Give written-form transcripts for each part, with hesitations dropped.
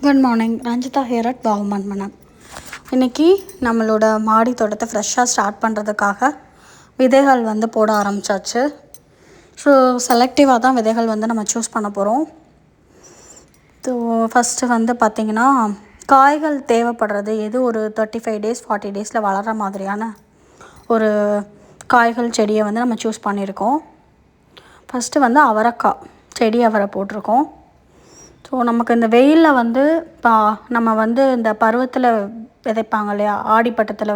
Good morning. Ranjitha here at வாகுமன் மனம். இன்றைக்கி நம்மளோட மாடி தோட்டத்தை ஃப்ரெஷ்ஷாக ஸ்டார்ட் பண்ணுறதுக்காக விதைகள் போட ஆரம்பித்தாச்சு. ஸோ செலக்டிவாக தான் விதைகள் நம்ம சூஸ் பண்ண போகிறோம். ஸோ ஃபஸ்ட்டு பார்த்திங்கன்னா காய்கள் தேவைப்படுறது எது ஒரு 35 days 40 days வளர்கிற மாதிரியான ஒரு காய்கள் செடியை நம்ம சூஸ் பண்ணியிருக்கோம். ஃபஸ்ட்டு அவரைக்காய் செடி அவரை போட்டிருக்கோம். ஸோ நமக்கு இந்த வெயிலில் நம்ம இந்த பருவத்தில் விதைப்பாங்க இல்லையா, ஆடிப்பட்டத்தில்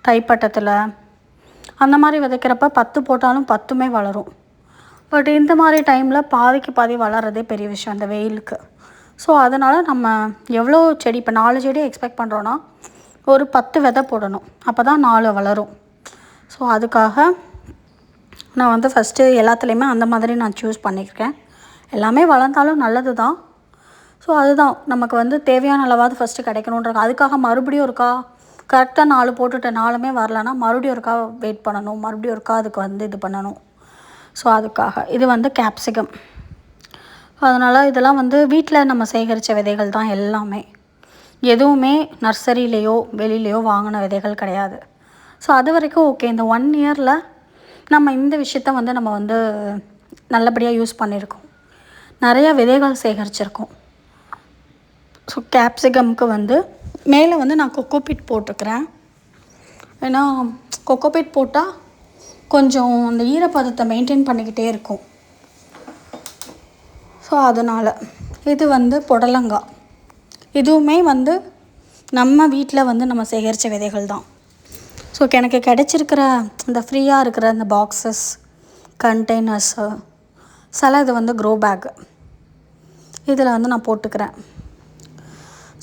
தைப்பட்டத்தில் அந்த மாதிரி விதைக்கிறப்ப 10 போட்டாலும் 10மே வளரும். பட் இந்த மாதிரி டைமில் பாதிக்கு பாதி வளர்கிறதே பெரிய விஷயம் அந்த வெயிலுக்கு. ஸோ அதனால் நம்ம எவ்வளோ செடி இப்போ 4 செடி எக்ஸ்பெக்ட் பண்ணுறோன்னா ஒரு 10 விதை போடணும், அப்போ தான் 4 வளரும். ஸோ அதுக்காக நான் ஃபஸ்ட்டு எல்லாத்துலேயுமே அந்த மாதிரி நான் சூஸ் பண்ணியிருக்கேன். எல்லாமே வளர்ந்தாலும் நல்லது தான். ஸோ அதுதான் நமக்கு தேவையான அளவாவது ஃபஸ்ட்டு கிடைக்கணுன்றாங்க. அதுக்காக மறுபடியும் ஒருக்கா கரெக்டாக 4 போட்டுட்டு 4மே வரலன்னா மறுபடியும் ஒருக்கா வெயிட் பண்ணணும், மறுபடியும் ஒருக்கா அதுக்கு இது பண்ணணும். ஸோ அதுக்காக இது கேப்சிகம். அதனால் இதெல்லாம் வீட்டில் நம்ம சேகரித்த விதைகள் தான் எல்லாமே. எதுவுமே நர்சரியிலையோ வெளியிலையோ வாங்கின விதைகள் கிடையாது. ஸோ அது வரைக்கும் ஓகே. இந்த 1 இயரில் நம்ம இந்த விஷயத்த நம்ம நல்லபடியாக யூஸ் பண்ணியிருக்கோம். நிறையா விதைகள் சேகரிச்சிருக்கோம். ஸோ கேப்சிகம்க்கு மேலே நான் கொக்கோபீட் போட்டிருக்கிறேன். ஏன்னா கொக்கோபீட் போட்டால் கொஞ்சம் அந்த ஈரப்பதத்தை மெயின்டைன் பண்ணிக்கிட்டே இருக்கும். ஸோ அதனால் இது புடலங்காய். இதுவுமே நம்ம வீட்டில் நம்ம சேகரித்த விதைகள் தான். ஸோ எனக்கு கிடச்சிருக்கிற இந்த ஃப்ரீயாக இருக்கிற இந்த பாக்ஸஸ் கண்டெய்னர்ஸு சில இது க்ரோ பேக்கு இதில் நான் போட்டுக்கிறேன்.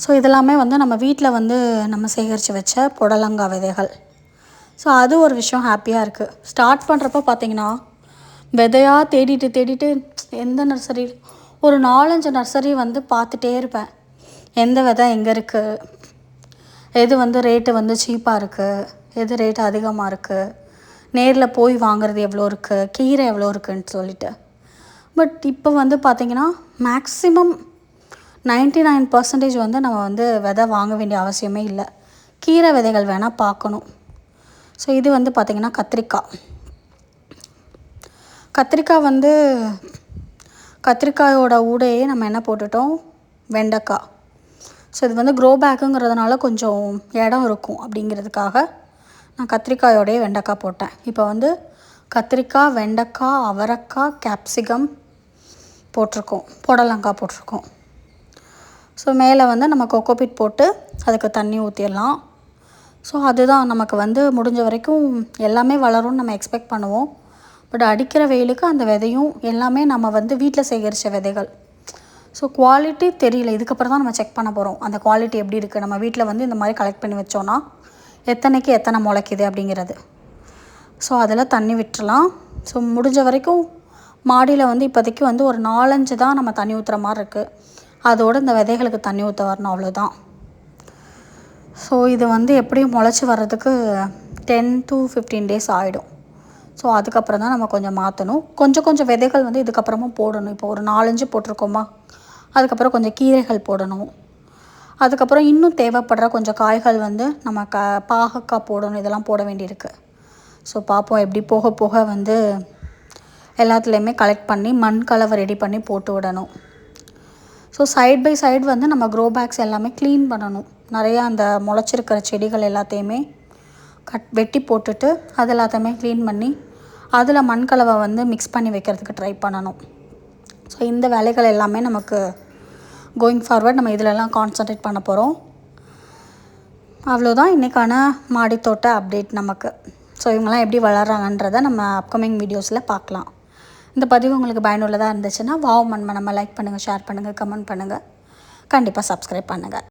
ஸோ இதெல்லாமே நம்ம வீட்டில் நம்ம சேகரித்து வச்ச புடலங்காய் விதைகள். ஸோ அது ஒரு விஷயம் ஹாப்பியாக இருக்குது. ஸ்டார்ட் பண்ணுறப்ப பார்த்திங்கன்னா விதையாக தேடிட்டு எந்த நர்சரி ஒரு 4-5 நர்சரி பார்த்துட்டே இருப்பேன். எந்த விதை எங்கே இருக்குது, எது ரேட்டு சீப்பாக இருக்குது, எது ரேட்டு அதிகமாக இருக்குது, நேரில் போய் வாங்குறது எவ்வளோ இருக்குது, கீரை எவ்வளோ இருக்குதுன்னு சொல்லிட்டு. பட் இப்போ பார்த்திங்கன்னா மேக்ஸிமம் 99% நம்ம விதை வாங்க வேண்டிய அவசியமே இல்லை. கீரை விதைகள் வேணால் பார்க்கணும். ஸோ இது பார்த்திங்கன்னா கத்திரிக்காயோட ஊடையே நம்ம என்ன போட்டுட்டோம், வெண்டைக்காய். ஸோ இது க்ரோ பேக்குங்கிறதுனால கொஞ்சம் இடம் இருக்கும் அப்படிங்கிறதுக்காக நான் கத்திரிக்காயோடையே வெண்டைக்காய் போட்டேன். இப்போ கத்திரிக்காய், வெண்டைக்காய், அவரைக்காய், கேப்சிகம் போட்டிருக்கோம், புடலங்காய் போட்டிருக்கோம். ஸோ மேலே நம்ம கொக்கோபீட் போட்டு அதுக்கு தண்ணி ஊற்றிடலாம். ஸோ அதுதான் நமக்கு முடிஞ்ச வரைக்கும் எல்லாமே வளரும்னு நம்ம எக்ஸ்பெக்ட் பண்ணுவோம். பட் அடிக்கிற வெயிலுக்கு அந்த விதையும் எல்லாமே நம்ம வீட்டில் சேகரித்த விதைகள். ஸோ குவாலிட்டி தெரியல, இதுக்கப்புறம் தான் நம்ம செக் பண்ண போகிறோம் அந்த குவாலிட்டி எப்படி இருக்குது. நம்ம வீட்டில் இந்த மாதிரி கலெக்ட் பண்ணி வச்சோன்னா எத்தனைக்கு எத்தனை முளைக்குது அப்படிங்கிறது. ஸோ அதில் தண்ணி விட்டுறலாம். ஸோ முடிஞ்ச வரைக்கும் மாடியில் இப்போதைக்கு ஒரு 4-5 தான் நம்ம தண்ணி ஊற்றுற மாதிரி இருக்குது. அதோடு இந்த விதைகளுக்கு தண்ணி ஊற்ற வரணும், அவ்வளோதான். ஸோ இது எப்படியும் முளைச்சி வர்றதுக்கு 10 to 15 days ஆகிடும். ஸோ அதுக்கப்புறம் தான் நம்ம கொஞ்சம் மாற்றணும். கொஞ்சம் விதைகள் இதுக்கப்புறமும் போடணும். இப்போ ஒரு 4-5 போட்டிருக்கோமா, அதுக்கப்புறம் கொஞ்சம் கீரைகள் போடணும். அதுக்கப்புறம் இன்னும் தேவைப்படுற கொஞ்சம் காய்கள் நம்ம பாகக்காய் போடணும். இதெல்லாம் போட வேண்டியிருக்கு. ஸோ பார்ப்போம், எப்படி போக போக எல்லாத்துலேயுமே கலெக்ட் பண்ணி மண் கலவை ரெடி பண்ணி போட்டு விடணும். ஸோ சைட் பை சைடு நம்ம க்ரோ பேக்ஸ் எல்லாமே க்ளீன் பண்ணணும். நிறையா அந்த முளைச்சிருக்கிற செடிகள் எல்லாத்தையுமே வெட்டி போட்டுட்டு அது எல்லாத்தையுமே க்ளீன் பண்ணி அதில் மண் கலவை மிக்ஸ் பண்ணி வைக்கிறதுக்கு ட்ரை பண்ணணும். ஸோ இந்த வேலைகள் எல்லாமே நமக்கு கோயிங் ஃபார்வர்ட் நம்ம இதிலெல்லாம் கான்சன்ட்ரேட் பண்ண போகிறோம். அவ்வளோதான் இன்றைக்கான மாடித்தோட்ட அப்டேட் நமக்கு. ஸோ இவங்கெல்லாம் எப்படி வளர்கிறாங்கன்றதை நம்ம அப்கமிங் வீடியோஸில் பார்க்கலாம். இந்த பதிவு உங்களுக்கு பயனுள்ளதாக இருந்துச்சுன்னா வாவ் மண்மை நம்ம லைக் பண்ணுங்கள், ஷேர் பண்ணுங்கள், கமெண்ட் பண்ணுங்கள், கண்டிப்பாக சப்ஸ்கிரைப் பண்ணுங்கள்.